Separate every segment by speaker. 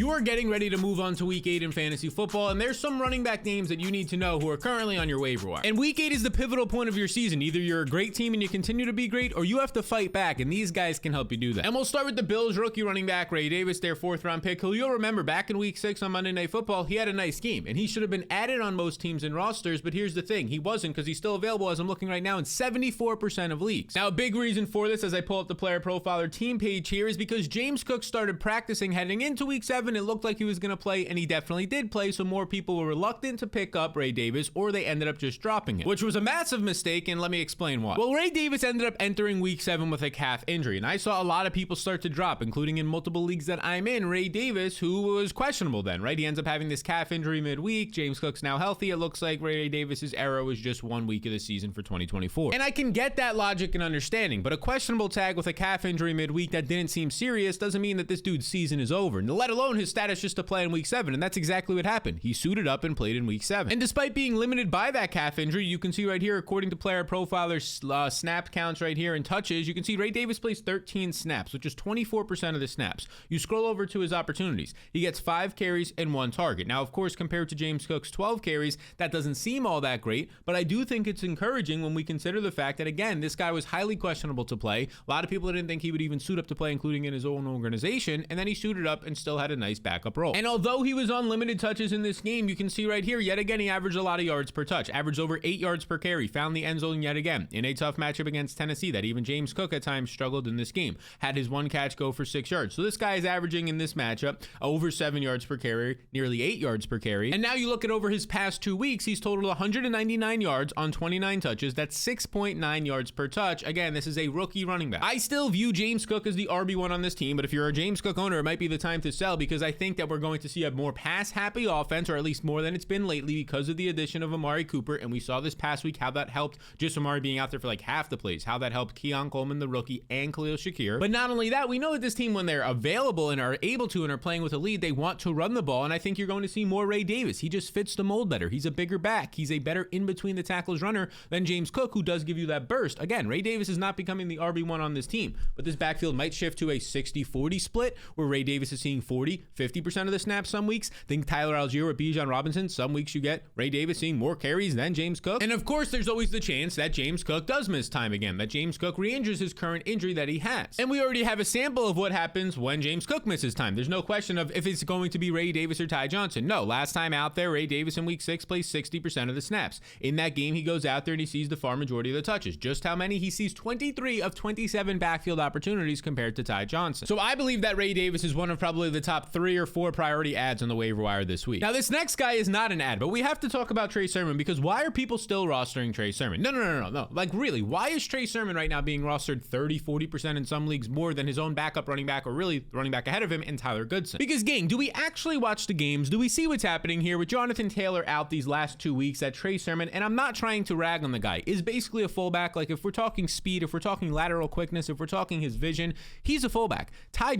Speaker 1: You are getting ready to move on to week 8 in fantasy football, and there's some running back names that you need to know who are currently on your waiver wire. And week 8 is the pivotal point of your season. Either you're a great team and you continue to be great, or you have to fight back, and these guys can help you do that. And we'll start with the Bills rookie running back Ray Davis, their 4th round pick, who you'll remember back in week 6 on Monday Night Football, he had a nice game, and he should have been added on most teams and rosters, but here's the thing, he wasn't, because he's still available as I'm looking right now in 74% of leagues. Now, a big reason for this, as I pull up the player profiler team page here, is because James Cook started practicing heading into week 7. It looked like he was going to play, and he definitely did play, so more people were reluctant to pick up Ray Davis, or they ended up just dropping it, which was a massive mistake, and let me explain why. Well, Ray Davis ended up entering week 7 with a calf injury, and I saw a lot of people start to drop, including in multiple leagues that I'm in. Ray Davis, who was questionable then, right? He ends up having this calf injury midweek. James Cook's now healthy. It looks like Ray Davis's era was just 1 week of the season for 2024. And I can get that logic and understanding, but a questionable tag with a calf injury midweek that didn't seem serious doesn't mean that this dude's season is over, and let alone his status just to play in week 7, and that's exactly what happened. He suited up and played in week 7. And despite being limited by that calf injury, you can see right here, according to player profiler's snap counts right here and touches, you can see Ray Davis plays 13 snaps, which is 24% of the snaps. You scroll over to his opportunities. He gets 5 carries and 1 target. Now, of course, compared to James Cook's 12 carries, that doesn't seem all that great, but I do think it's encouraging when we consider the fact that, again, this guy was highly questionable to play. A lot of people didn't think he would even suit up to play, including in his own organization, and then he suited up and still had a nice backup role. And although he was on limited touches in this game, you can see right here, yet again, he averaged a lot of yards per touch, averaged over 8 yards per carry, found the end zone yet again, in a tough matchup against Tennessee that even James Cook at times struggled in this game. Had his 1 catch go for 6 yards. So this guy is averaging in this matchup over 7 yards per carry, nearly 8 yards per carry. And now you look at over his past 2 weeks, he's totaled 199 yards on 29 touches. That's 6.9 yards per touch. Again, this is a rookie running back. I still view James Cook as the RB1 on this team, but if you're a James Cook owner, it might be the time to sell, because I think that we're going to see a more pass-happy offense, or at least more than it's been lately, because of the addition of Amari Cooper. And we saw this past week how that helped just Amari being out there for like half the plays, how that helped Keon Coleman, the rookie, and Khalil Shakir. But not only that, we know that this team, when they're available and are able to and are playing with a lead, they want to run the ball, and I think you're going to see more Ray Davis. He just fits the mold better. He's a bigger back. He's a better in-between the tackles runner than James Cook, who does give you that burst. Again, Ray Davis is not becoming the RB1 on this team, but this backfield might shift to a 60-40 split, where Ray Davis is seeing 40-50% of the snaps some weeks. Think Tyler Algier or Bijan Robinson. Some weeks you get Ray Davis seeing more carries than James Cook. And of course, there's always the chance that James Cook does miss time again, that James Cook re-injures his current injury that he has. And we already have a sample of what happens when James Cook misses time. There's no question of if it's going to be Ray Davis or Ty Johnson. No, last time out there, Ray Davis in week 6 plays 60% of the snaps. In that game, he goes out there and he sees the far majority of the touches. Just how many? He sees 23 of 27 backfield opportunities compared to Ty Johnson. So I believe that Ray Davis is one of probably the top 3 or 4 priority ads on the waiver wire this week. Now, this next guy is not an ad, but we have to talk about Trey Sermon, because why are people still rostering Trey Sermon? No. Like, really, why is Trey Sermon right now being rostered 30-40% in some leagues more than his own backup running back, or really the running back ahead of him, and Tyler Goodson? Because, gang, do we actually watch the games? Do we see what's happening here with Jonathan Taylor out these last 2 weeks? That Trey Sermon, and I'm not trying to rag on the guy, is basically a fullback. Like, if we're talking speed, if we're talking lateral quickness, if we're talking his vision, he's a fullback. Tyler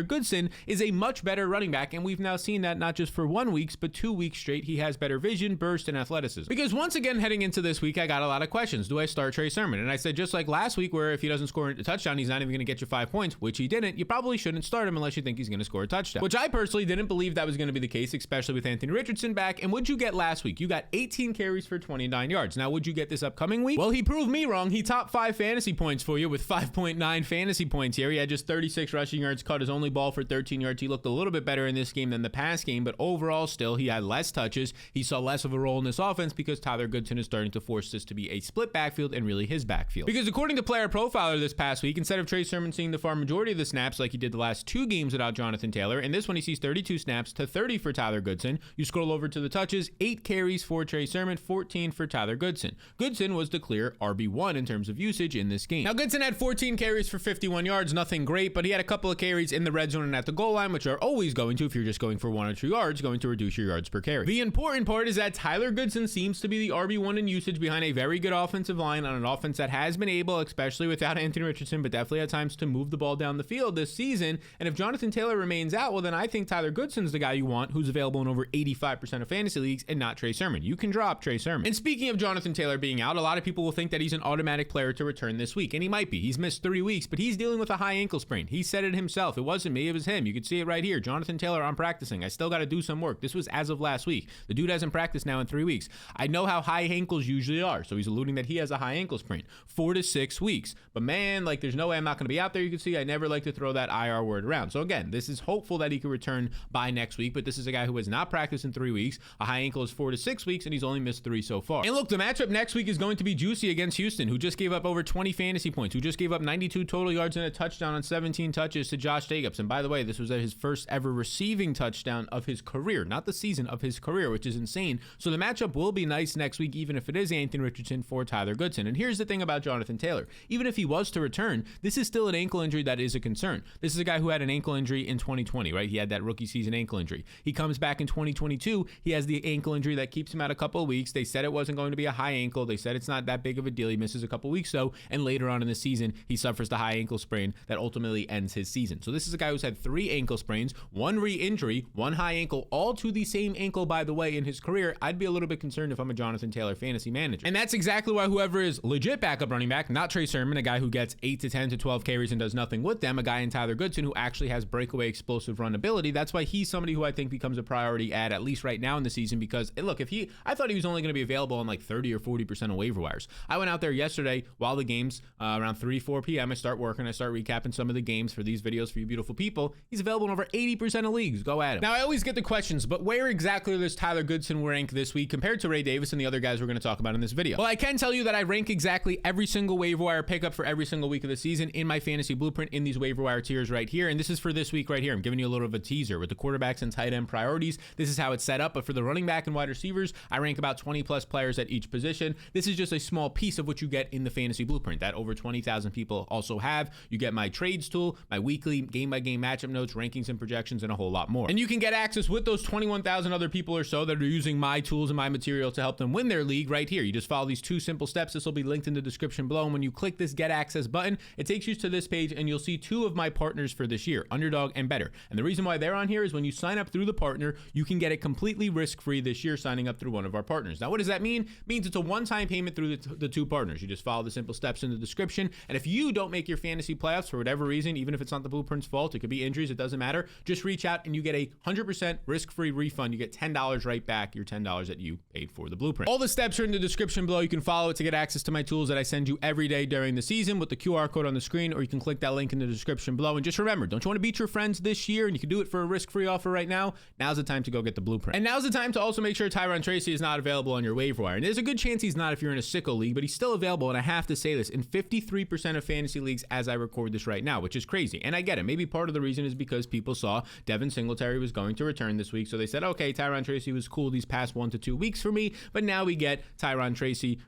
Speaker 1: Goodson is a much better running back, and we've now seen that not just for 1 week, but 2 weeks straight. He has better vision, burst, and athleticism. Because once again, heading into this week, I got a lot of questions. Do I start Trey Sermon? And I said, just like last week, where if he doesn't score a touchdown, he's not even going to get you 5 points, which he didn't. You probably shouldn't start him unless you think he's going to score a touchdown, which I personally didn't believe that was going to be the case, especially with Anthony Richardson back. And what'd you get last week? You got 18 carries for 29 yards. Now, would you get this upcoming week? Well, he proved me wrong. He topped 5 fantasy points for you with 5.9 fantasy points here. He had just 36 rushing yards, caught his only ball for 13 yards. He looked a little bit better in this game than the past game, but overall still he had less touches. He saw less of a role in this offense because Tyler Goodson is starting to force this to be a split backfield and really his backfield. Because according to Player Profiler this past week, instead of Trey Sermon seeing the far majority of the snaps like he did the last 2 games without Jonathan Taylor, in this one he sees 32 snaps to 30 for Tyler Goodson. You scroll over to the touches, 8 carries for Trey Sermon, 14 for Tyler Goodson. Goodson was the clear RB1 in terms of usage in this game. Now, Goodson had 14 carries for 51 yards, nothing great, but he had a couple of carries in the red zone and at the goal line, which are always going to, if you're just going for 1 or 2 yards, going to reduce your yards per carry. The important part is that Tyler Goodson seems to be the RB1 in usage behind a very good offensive line on an offense that has been able, especially without Anthony Richardson, but definitely at times, to move the ball down the field this season. And if Jonathan Taylor remains out, well, then I think Tyler Goodson's the guy you want, who's available in over 85% of fantasy leagues, and not Trey Sermon. You can drop Trey Sermon. And speaking of Jonathan Taylor being out, a lot of people will think that he's an automatic player to return this week, and he might be. He's missed 3 weeks, but he's dealing with a high ankle sprain. He said it himself. It wasn't wasn't me, it was him. You could see it right here. Jonathan Taylor, I'm practicing. I still got to do some work. This was as of last week. The dude hasn't practiced now in 3 weeks. I know how high ankles usually are, so he's alluding that he has a high ankle sprain. 4 to 6 weeks. But man, like, there's no way I'm not going to be out there. You can see I never like to throw that IR word around. So again, this is hopeful that he can return by next week, but this is a guy who has not practiced in 3 weeks. A high ankle is 4 to 6 weeks, and he's only missed 3 so far. And look, the matchup next week is going to be juicy against Houston, who just gave up over 20 fantasy points, who just gave up 92 total yards and a touchdown on 17 touches to Josh Jacobs. And by the way, this was his first ever receiving touchdown of his career, not the season, of his career, which is insane. So the matchup will be nice next week, even if it is Anthony Richardson for Tyler Goodson. And here's the thing about Jonathan Taylor. Even if he was to return, this is still an ankle injury that is a concern. This is a guy who had an ankle injury in 2020, right? He had that rookie season ankle injury. He comes back in 2022. He has the ankle injury that keeps him out a couple of weeks. They said it wasn't going to be a high ankle. They said it's not that big of a deal. He misses a couple weeks though, and later on in the season, he suffers the high ankle sprain that ultimately ends his season. So this is a guy who's had 3 ankle sprains, 1 re-injury, 1 high ankle, all to the same ankle, by the way, in his career. I'd be a little bit concerned if I'm a Jonathan Taylor fantasy manager. And that's exactly why whoever is legit backup running back, not Trey Sermon, a guy who gets 8 to 10 to 12 carries and does nothing with them, a guy in Tyler Goodson who actually has breakaway explosive run ability. That's why he's somebody who I think becomes a priority at least right now in the season, because look, I thought he was only going to be available on like 30 or 40% of waiver wires. I went out there yesterday while the games around 3-4 p.m. I start working, I start recapping some of the games for these videos for you beautiful people. He's available in over 80% of leagues. Go at him. Now I always get the questions, but where exactly does Tyler Goodson rank this week compared to Ray Davis and the other guys we're going to talk about in this video? Well, I can tell you that I rank exactly every single waiver wire pickup for every single week of the season in my fantasy blueprint in these waiver wire tiers right here. And this is for this week right here. I'm giving you a little of a teaser with the quarterbacks and tight end priorities. This is how it's set up. But for the running back and wide receivers, I rank about 20 plus players at each position. This is just a small piece of what you get in the fantasy blueprint that over 20,000 people also have. You get my trades tool, my weekly game by game matchup notes, rankings and projections, and a whole lot more. And you can get access with those 21,000 other people or so that are using my tools and my material to help them win their league right here. You just follow these 2 simple steps. This will be linked in the description below. And when you click this get access button, it takes you to this page and you'll see 2 of my partners for this year, Underdog and Better. And the reason why they're on here is when you sign up through the partner, you can get it completely risk-free this year signing up through one of our partners. Now, what does that mean? It means it's a one-time payment through the 2 partners. You just follow the simple steps in the description. And if you don't make your fantasy playoffs for whatever reason, even if it's not the blueprint's fault, it could be injuries, it doesn't matter. Just reach out and you get a 100% risk-free refund. You get $10 right back, your $10 that you paid for the blueprint. All the steps are in the description below. You can follow it to get access to my tools that I send you every day during the season with the QR code on the screen, or you can click that link in the description below. And just remember, don't you want to beat your friends this year? And you can do it for a risk-free offer right now. Now's the time to go get the blueprint. And now's the time to also make sure Tyron Tracy is not available on your waiver wire. And there's a good chance he's not if you're in a sicko league, but he's still available. And I have to say this, in 53% of fantasy leagues as I record this right now, which is crazy. And I get it. Maybe part of the reason is because people saw Devin Singletary was going to return this week. So they said, okay, Tyron Tracy was cool these past 1 to 2 weeks for me, but now we get Tyron Tracy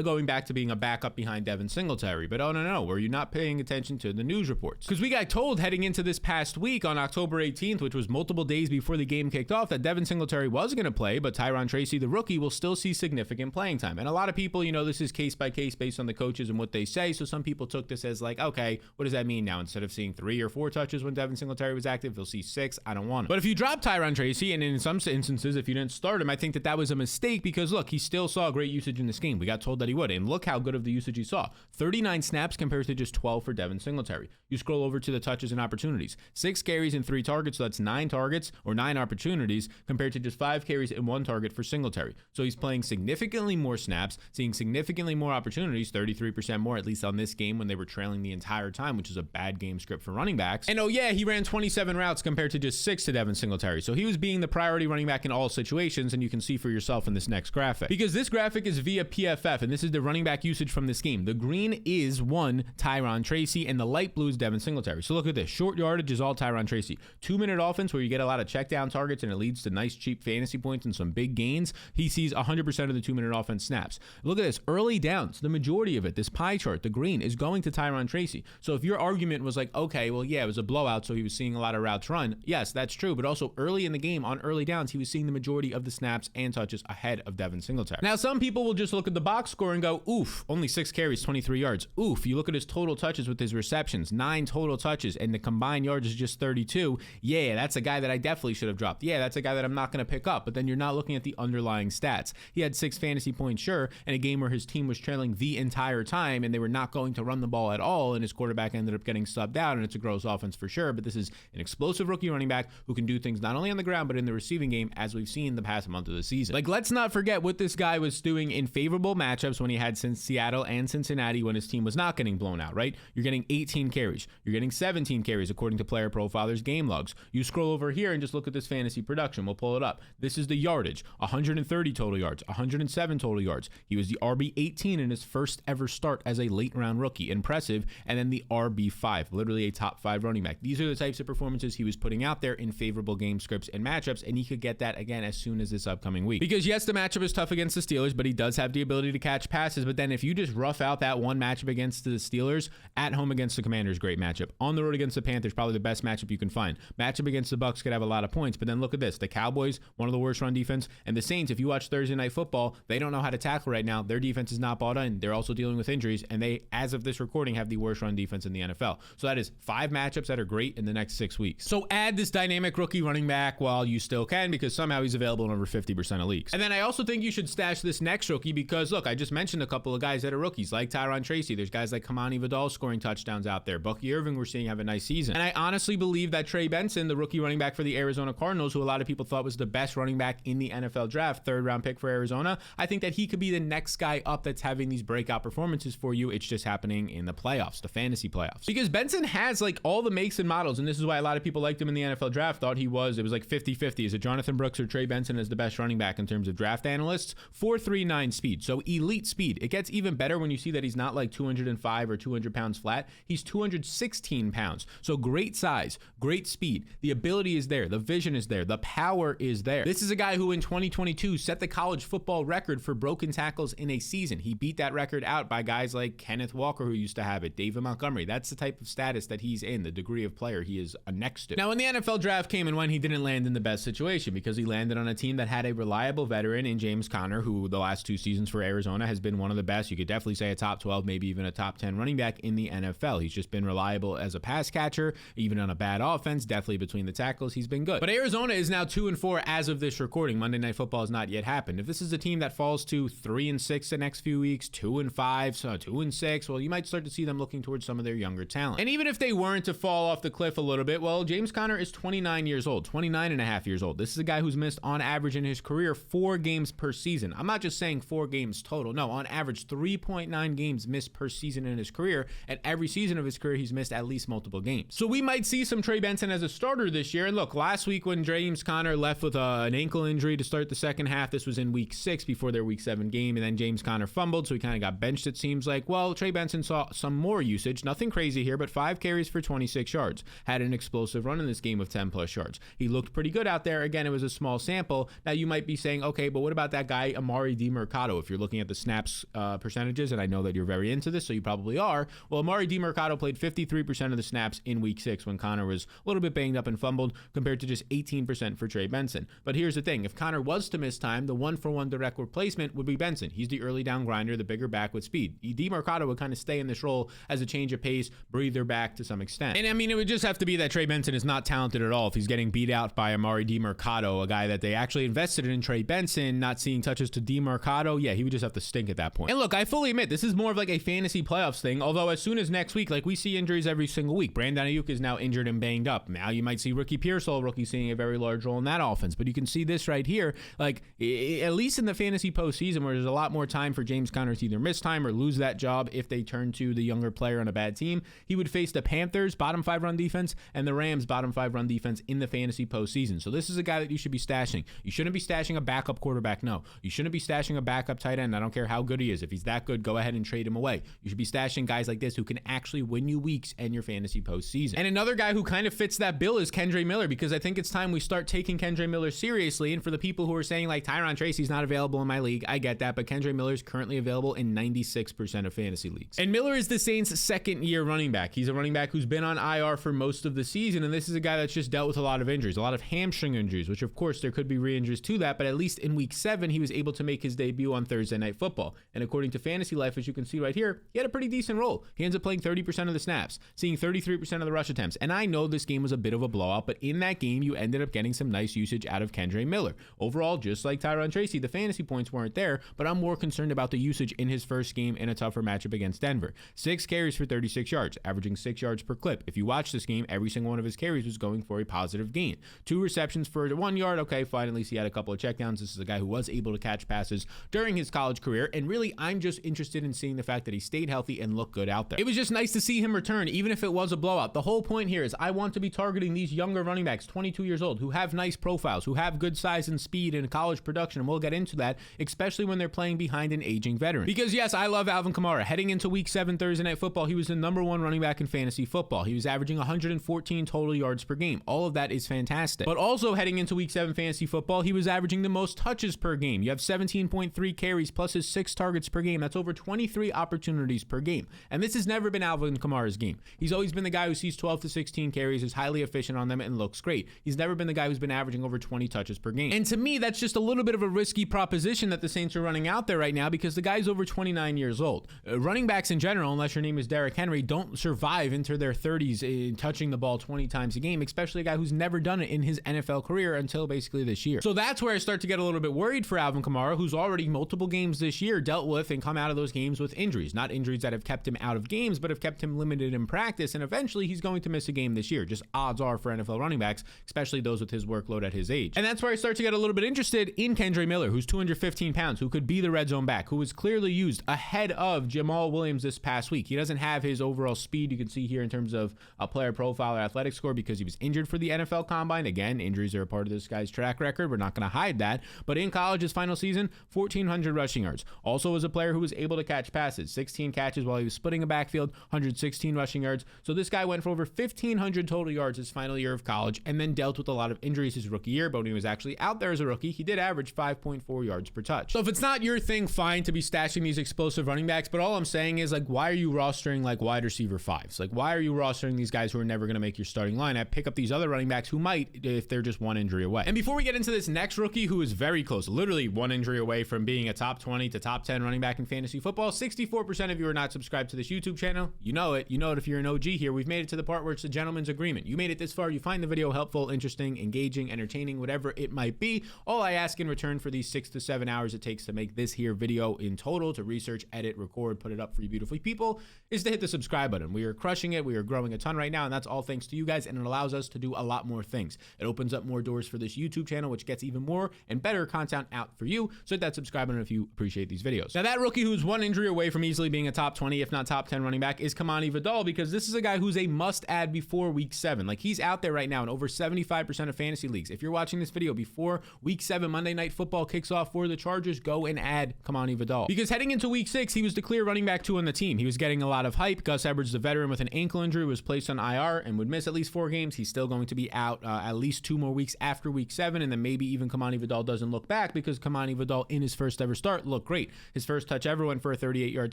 Speaker 1: going back to being a backup behind Devin Singletary. But oh no, were you not paying attention to the news reports? Because we got told heading into this past week on October 18th, which was multiple days before the game kicked off, that Devin Singletary was going to play, but Tyron Tracy, the rookie, will still see significant playing time. And a lot of people, this is case by case based on the coaches and what they say. So some people took this as like, okay, what does that mean now? Instead of seeing 3 or 4 touches when Devin Singletary was active, he'll see 6. I don't want him. But if you drop Tyron Tracy, and in some instances, if you didn't start him, I think that was a mistake because look, he still saw great usage in this game. We got told that he would, and look how good of the usage he saw. 39 snaps compared to just 12 for Devin Singletary. You scroll over to the touches and opportunities. 6 carries and 3 targets, so that's 9 targets or 9 opportunities compared to just 5 carries and 1 target for Singletary. So he's playing significantly more snaps, seeing significantly more opportunities, 33% more, at least on this game when they were trailing the entire time, which is a bad game script for running backs. And oh yeah, he ran 27 routes compared to just 6 to Devin Singletary. So he was being the priority running back in all situations, and you can see for yourself in this next graphic. Because this graphic is via PFF, and this is the running back usage from this game. The green is Tyron Tracy, and the light blue is Devin Singletary. So look at this. Short yardage is all Tyron Tracy. 2-minute offense where you get a lot of check down targets and it leads to nice cheap fantasy points and some big gains. He sees 100% of the 2-minute offense snaps. Look at this. Early downs, the majority of it, this pie chart, the green, is going to Tyron Tracy. So if your argument was like, okay, well, yeah, it was a blowout, so he was seeing a lot of routes run. Yes, that's true. But also early in the game on early downs, he was seeing the majority of the snaps and touches ahead of Devin Singletary. Now, some people will just look at the box score and go, oof, only 6 carries, 23 yards. Oof, you look at his total touches with his receptions, 9 total touches, and the combined yards is just 32. Yeah, that's a guy that I definitely should have dropped. Yeah, that's a guy that I'm not going to pick up. But then you're not looking at the underlying stats. He had 6 fantasy points, sure, in a game where his team was trailing the entire time and they were not going to run the ball at all, and his quarterback ended up getting subbed out, and it's a gross offense for sure, but this is an explosive rookie running back who can do things not only on the ground, but in the receiving game, as we've seen the past month of the season. Like, let's not forget what this guy was doing in favorable matchups when he had Seattle and Cincinnati when his team was not getting blown out, right? You're getting 18 carries. You're getting 17 carries according to Player Profiler's game logs. You scroll over here and just look at this fantasy production. We'll pull it up. This is the yardage. 130 total yards, 107 total yards. He was the RB18 in his first ever start as a late round rookie. Impressive. And then the RB5, literally a top 5 running back. These are the types of performances he was putting out there in favorable game scripts and matchups, and he could get that again as soon as this upcoming week. Because yes, the matchup is tough against the Steelers, but he does have the ability to catch passes. But then if you just rough out that one matchup against the Steelers, at home against the Commanders, great matchup. On the road against the Panthers, probably the best matchup you can find. Matchup against the Bucs could have a lot of points, but then look at this. The Cowboys, one of the worst run defense, and the Saints, if you watch Thursday Night Football, they don't know how to tackle right now. Their defense is not bought in. They're also dealing with injuries, and they, as of this recording, have the worst run defense in the NFL. So that is 5 matchups that are great in the next 6 weeks. So add this dynamic rookie running back while you still can, because somehow he's available in over 50% of leagues. And then I also think you should stash this next rookie because, look, I just mentioned a couple of guys that are rookies, like Tyron Tracy. There's guys like Kamani Vidal scoring touchdowns out there. Bucky Irving we're seeing have a nice season. And I honestly believe that Trey Benson, the rookie running back for the Arizona Cardinals, who a lot of people thought was the best running back in the NFL draft, 3rd round pick for Arizona, I think that he could be the next guy up that's having these breakout performances for you. It's just happening in the playoffs, the fantasy playoffs. Because Benson has like all the makes and models, and this is why a lot of people liked him in the NFL draft, thought it was like 50-50. Is it Jonathan Brooks or Trey Benson as the best running back in terms of draft analysts? 4.39 speed, so elite speed. It gets even better when you see that he's not like 205 or 200 pounds flat. He's 216 pounds. So great size, great speed. The ability is there. The vision is there. The power is there. This is a guy who in 2022 set the college football record for broken tackles in a season. He beat that record out by guys like Kenneth Walker, who used to have it, David Montgomery. That's the type of status that he's in, the degree of player he is next to. Now, when the NFL draft came and when he didn't land in the best situation, because he landed on a team that had a reliable veteran in James Conner, who the last 2 seasons for Arizona has been one of the best. You could definitely say a top 12, maybe even a top 10 running back in the NFL. He's just been reliable as a pass catcher, even on a bad offense, definitely between the tackles, he's been good. But Arizona is now 2-4 as of this recording. Monday Night Football has not yet happened. If this is a team that falls to 3-6 the next few weeks, 2-5, so 2-6, well, you might start to see them looking towards some of their younger talent. And even if they weren't to fall off the cliff a little bit, well, James Conner is 29 years old, 29 and a half years old. This is a guy who's missed on average in his career 4 games per season. I'm not just saying 4 games total. No, on average 3.9 games missed per season in his career, and every season of his career he's missed at least multiple games. So we might see some Trey Benson as a starter this year. And look, last week when James Conner left with an ankle injury to start the second half, this was in week 6 before their week 7 game, and then James Conner fumbled, so he kind of got benched, it seems like. Well, Trey Benson saw some more usage, nothing crazy here, but 5 carries for 26 yards. Had an explosive run in this game of 10 plus yards. He looked pretty good out there. Again, it was a small sample. Now you might be saying, okay, but what about that guy Amari DiMercado? If you're looking at the snaps percentages, and I know that you're very into this, so you probably are. Well, Amari DiMercado played 53% of the snaps in week 6 when Conner was a little bit banged up and fumbled, compared to just 18% for Trey Benson. But here's the thing, if Conner was to miss time, the 1-for-1 direct replacement would be Benson. He's the early down grinder, the bigger back with speed. DiMercado would kind of stay in this role as a change of pace, breather back to some extent. And I mean, it would just have to be that Trey Benson is not talented at all if he's getting beat out by Amari DiMercado, a guy that they actually invested in Trey Benson, not seeing touches to DiMercado. Yeah, he would just have to stink at that point. And look, I fully admit this is more of like a fantasy playoffs thing, although as soon as next week, like we see injuries every single week. Brandon Ayuk is now injured and banged up. Now you might see Ricky Pearsall, rookie, seeing a very large role in that offense, but you can see this right here, like at least in the fantasy postseason where there's a lot more time for James Conner to either miss time or lose that job if they turn to the younger player on a bad team. He would face the Panthers, bottom 5 run defense, and the Rams, bottom 5 run defense in the fantasy postseason. So this is a guy that you should be stashing. You shouldn't be stashing a backup quarterback. No, you shouldn't be stashing a backup tight end. I don't care how good he is. If he's that good, go ahead and trade him away. You should be stashing guys like this who can actually win you weeks and your fantasy postseason. And another guy who kind of fits that bill is Kendre Miller, because I think it's time we start taking Kendre Miller seriously. And for the people who are saying like Tyron Tracy's not available in my league, I get that, but Kendre Miller is currently available in 96% of fantasy leagues. And Miller is the Saints' second-year running back. He's a running back who's been on IR for most of the season, and this is a guy that's just dealt with a lot of injuries, a lot of hamstring injuries, which of course there could be re-injuries to that, but at least in week 7 he was able to make his debut on Thursday Night Football. And according to Fantasy Life, as you can see right here, he had a pretty decent role. He ends up playing 30% of the snaps, seeing 33% of the rush attempts. And I know this game was a bit of a blowout, but in that game you ended up getting some nice usage out of Kendre Miller. Overall, just like Tyron Tracy, the fantasy points weren't there, but I'm more concerned about the usage in his first game in a tougher matchup against Denver. 6 carries for 36 yards, averaging 6 yards per clip. If you watch watched this game, every single one of his carries was going for a positive gain. 2 receptions for 1 yard. Okay, fine. At least he had a couple of checkdowns. This is a guy who was able to catch passes during his college career. And really, I'm just interested in seeing the fact that he stayed healthy and looked good out there. It was just nice to see him return, even if it was a blowout. The whole point here is I want to be targeting these younger running backs, 22 years old, who have nice profiles, who have good size and speed and college production. And we'll get into that, especially when they're playing behind an aging veteran. Because yes, I love Alvin Kamara. Heading into week 7 Thursday Night Football, he was the #1 running back in fantasy football. He was averaging 114 total yards per game. All of that is fantastic. But also heading into week 7 fantasy football, he was averaging the most touches per game. You have 17.3 carries plus his 6 targets per game. That's over 23 opportunities per game. And this has never been Alvin Kamara's game. He's always been the guy who sees 12 to 16 carries, is highly efficient on them, and looks great. He's never been the guy who's been averaging over 20 touches per game. And to me, that's just a little bit of a risky proposition that the Saints are running out there right now because the guy's over 29 years old. Running backs in general, unless your name is Derrick Henry, don't survive into their 30s in touching the ball 20 times a game, especially a guy who's never done it in his NFL career until basically this year. So that's where I start to get a little bit worried for Alvin Kamara, who's already multiple games this year dealt with and come out of those games with injuries. Not injuries that have kept him out of games, but have kept him limited in practice, and eventually he's going to miss a game this year. Just odds are for NFL running backs, especially those with his workload at his age. And that's where I start to get a little bit interested in Kendre Miller, who's 215 pounds, who could be the red zone back, who was clearly used ahead of Jamal Williams this past week. He doesn't have his overall speed you can see here in terms of a player profile or athletic score because he was injured for the NFL Combine. Again, injuries are a part of this guy's track record. We're not going to hide that. But in college, his final season, 1,400 rushing yards. Also was a player who was able to catch passes, 16 catches while he was splitting a backfield, 116 rushing yards. So this guy went for over 1,500 total yards his final year of college and then dealt with a lot of injuries his rookie year. But when he was actually out there as a rookie, he did average 5.4 yards per touch. So if it's not your thing, fine to be stashing these explosive running backs. But all I'm saying is, like, why are you rostering like wide receiver 5s? Like, why are you rostering these guys who are never going to make your starting lineup? Pick up these other running backs who might if they're just one injury away. And before we get into this next rookie who is very close, literally one injury away from being a top 20 to top 10 running back in fantasy football, 64% of you are not subscribed to this YouTube channel. You know it. You know it if you're an OG here. We've made it to the part where it's a gentleman's agreement. You made it this far. You find the video helpful, interesting, engaging, entertaining, whatever it might be. All I ask in return for these 6 to 7 hours it takes to make this here video in total, to research, edit, record, put it up for you beautiful people, is to hit the subscribe button. We are crushing it. We are growing a ton right now, and that's all thanks to you guys, and it allows us to do a lot more things. It opens up more doors for this YouTube channel, which gets even more and better content out for you. So hit that subscribe button if you appreciate these videos. Now, that rookie who's one injury away from easily being a top 20, if not top 10 running back is Kamani Vidal, because this is a guy who's a must-add before week 7. Like, he's out there right now in over 75% of fantasy leagues. If you're watching this video before week 7 Monday Night Football kicks off for the Chargers, go and add Kamani Vidal. Because heading into week 6, he was the clear running back 2 on the team. He was getting a lot of hype. Gus Edwards, the veteran with an ankle injury, was placed on IR and would miss at least 4 games. He's still going to be out at least 2 more weeks after week 7, and then maybe even Kamani Vidal doesn't look back, because Kamani Vidal in his first ever start looked great. His first touch ever went for a 38-yard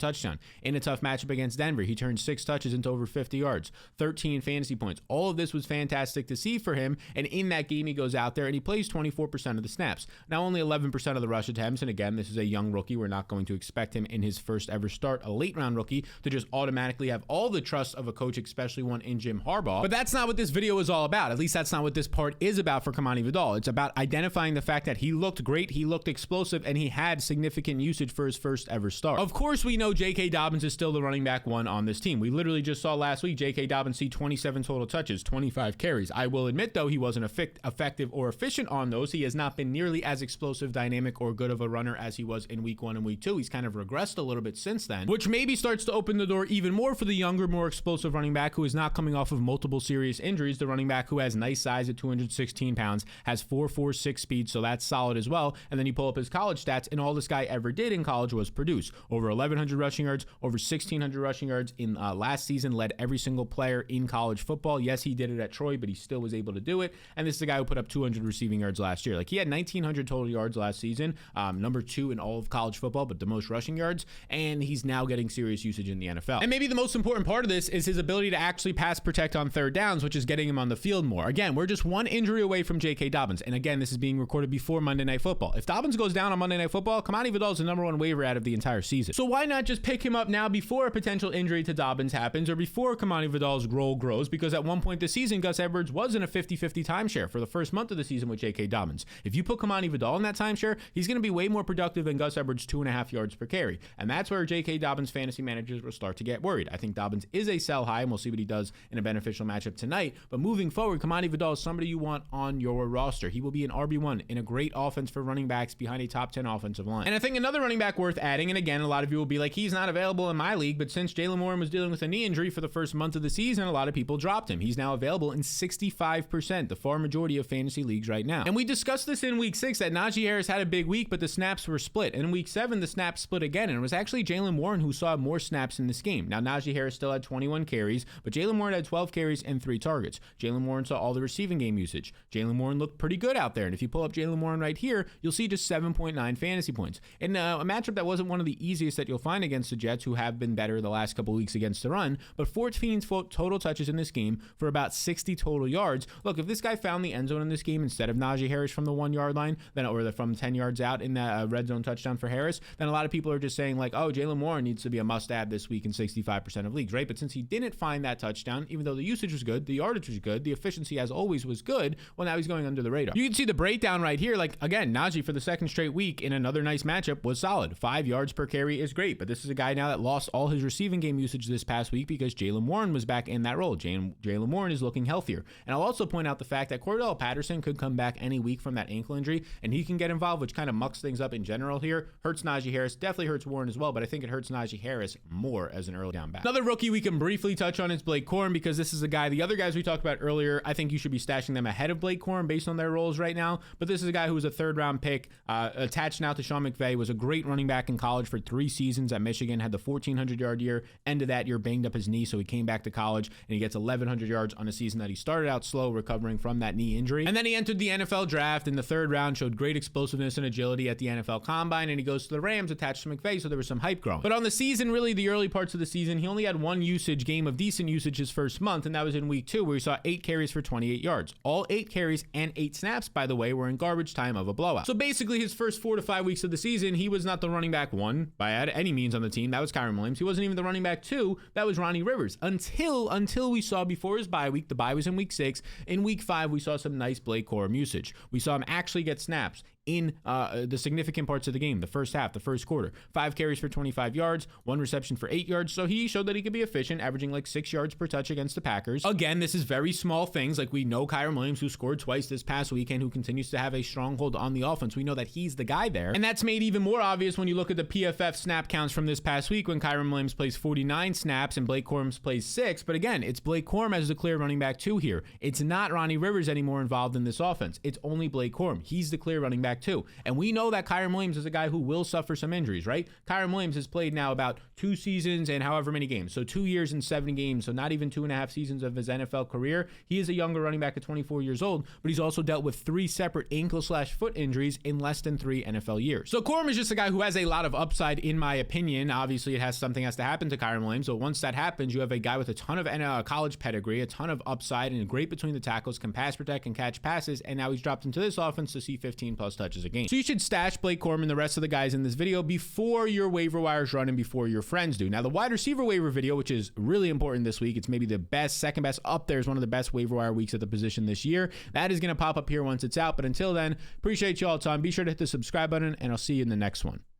Speaker 1: touchdown. In a tough matchup against Denver, he turned 6 touches into over 50 yards, 13 fantasy points. All of this was fantastic to see for him, and in that game he goes out there and he plays 24% of the snaps. Now only 11% of the rush attempts, and again, this is a young rookie. We're not going to expect him in his first ever start, a late round rookie, to just automatically have all the trust of a coach, especially one in Jim Harbaugh. But that's not what this video is all about. At least that's not what this part is about for Kamani Vidal. It's about identifying the fact that he looked great, he looked explosive, and he had significant usage for his first ever start. Of course, we know J.K. Dobbins is still the running back 1 on this team. We literally just saw last week J.K. Dobbins see 27 total touches, 25 carries. I will admit, though, he wasn't effective or efficient on those. He has not been nearly as explosive, dynamic, or good of a runner as he was in week 1 and week 2. He's kind of regressed a little bit since then, which maybe starts to open the door even more for the younger, more explosive running back who is not coming off of multiple serious injuries. The running back who has nice size at 216 pounds, has 4.46 speed, so that's solid as well. And then you pull up his college stats, and all this guy ever did in college was produce. Over 1,100 rushing yards, over 1,600 rushing yards in last season, led every single player in college football. Yes, he did it at Troy, but he still was able to do it. And this is the guy who put up 200 receiving yards last year. Like, he had 1,900 total yards last season, number 2 in all of college football, but the most rushing yards, and he's now getting serious usage in the NFL. And maybe the most important part of this is his ability to actually pass protect on third downs, which is getting him on the field more. Again, we're just one injury away from J.K. Dobbins. And again, this is being recorded before Monday Night Football. If Dobbins goes down on Monday Night Football, Kamani Vidal is the number 1 waiver out of the entire season. So why not just pick him up now before a potential injury to Dobbins happens, or before Kamani Vidal's role grows? Because at one point this season, Gus Edwards was in a 50-50 timeshare for the first month of the season with J.K. Dobbins. If you put Kamani Vidal in that timeshare, he's going to be way more productive than Gus Edwards' 2.5 yards per carry. And that's where J.K. Dobbins fantasy managers will start to get worried. I think Dobbins is a sell high, and we'll see what he does in a beneficial matchup tonight. But moving forward, Kamani Vidal is somebody you want on your roster. He will be an RB1 in a great offense for running backs behind a top 10 offensive line. And I think another running back worth adding, and again, a lot of you will be like, he's not available in my league, but since Jaylen Warren was dealing with a knee injury for the first month of the season, a lot of people dropped him. He's now available in 65%, the far majority of fantasy leagues right now. And we discussed this in week 6 that Najee Harris had a big week, but the snaps were split. And in week 7, the snaps split again, and it was actually Jaylen Warren who saw more snaps in this game. Now, Najee Harris still had 21 carries, but Jaylen Warren had 12 carries and 3 targets. Jaylen Warren saw all the receiving game usage. Jaylen Warren looked pretty good out there, and if you pull up Jaylen Warren right here, you'll see just 7.9 fantasy points. And a matchup that wasn't one of the easiest that you'll find against the Jets, who have been better the last couple weeks against the run, but 14 total touches in this game for about 60 total yards. Look, if this guy found the end zone in this game instead of Najee Harris from the 1 yard line, then or from 10 yards out in that red zone touchdown for Harris, then a lot of people are just saying like, oh, Jaylen Warren needs to be a must-add this week in 65% of leagues, right? But since he didn't find that touchdown, even though the usage was good, the yardage was good, the efficiency as always was good, well, now he's going under the radar. You can see the breakdown right here. Like, again, Najee for the second straight week in another nice matchup was solid. 5 yards per carry is great, but this is a guy now that lost all his receiving game usage this past week because Jaylen Warren was back in that role. Jaylen Warren is looking healthier. And I'll also point out the fact that Cordell Patterson could come back any week from that ankle injury, and he can get involved, which kind of mucks things up in general here. Hurts Najee Harris, definitely hurts Warren as well, but I think it hurts Najee Harris more as an early down back. Another rookie we can briefly touch on is Blake Corum, because this is a guy, the other guys we talked about earlier, I think you should be stashing them ahead of Blake Corum based on their roles right now, but this is a guy who was a 3rd round pick, attached now to Sean McVay, was a great running back in college for 3 seasons at Michigan, had the 1,400-yard year, end of that year banged up his knee, so he came back to college, and he gets 1,100 yards on a season that he started out slow, recovering from that knee injury. And then he entered the NFL draft in the 3rd round, showed great explosiveness and agility at the NFL Combine, and he goes to the Rams attached to McVay, so there was some hype growing. But on the season, really the early parts of the season, he only had 1 usage game of decent usage his first month, and that was in week 2, where he saw 8 carries for 28 yards. All 8 carries and 8 snaps, by the way, were in garbage time of a blowout. So basically, his first 4 to 5 weeks of the season, he was not the running back 1 by any means on the team. That was Kyren Williams. He wasn't even the running back 2. That was Ronnie Rivers. Until we saw before his bye week, the bye was in week 6. In week 5, we saw some nice Blake Corum usage. We saw him actually get snaps in the significant parts of the game, the first half, the first quarter. 5 carries for 25 yards, 1 reception for 8 yards. So he showed that he could be efficient, averaging like 6 yards per touch against the Packers. Again, this is very small things. Like, we know Kyren Williams, who scored twice this past weekend, who continues to have a stronghold on the offense. We know that he's the guy there. And that's made even more obvious when you look at the PFF snap counts from this past week, when Kyren Williams plays 49 snaps and Blake Corum plays 6. But again, it's Blake Corum as the clear running back 2 here. It's not Ronnie Rivers anymore involved in this offense. It's only Blake Corum. He's the clear running back 2. And we know that Kyren Williams is a guy who will suffer some injuries, right? Kyren Williams has played now about 2 seasons and however many games. So 2 years and 7 games. So not even 2.5 seasons of his NFL career. He is a younger running back at 24 years old, but he's also dealt with 3 separate ankle/foot injuries in less than 3 NFL years. So Corum is just a guy who has a lot of upside, in my opinion. Obviously, something has to happen to Kyren Williams. So once that happens, you have a guy with a ton of college pedigree, a ton of upside, and great between the tackles, can pass protect and catch passes. And now he's dropped into this offense to see 15 plus touches a game. So you should stash Blake Corum and the rest of the guys in this video before your waiver wires run and before your friends do. Now, the wide receiver waiver video, which is really important this week, it's maybe the best, second best, up there is one of the best waiver wire weeks at the position this year. That is going to pop up here once it's out. But until then, appreciate you all the time. Be sure to hit the subscribe button, and I'll see you in the next one.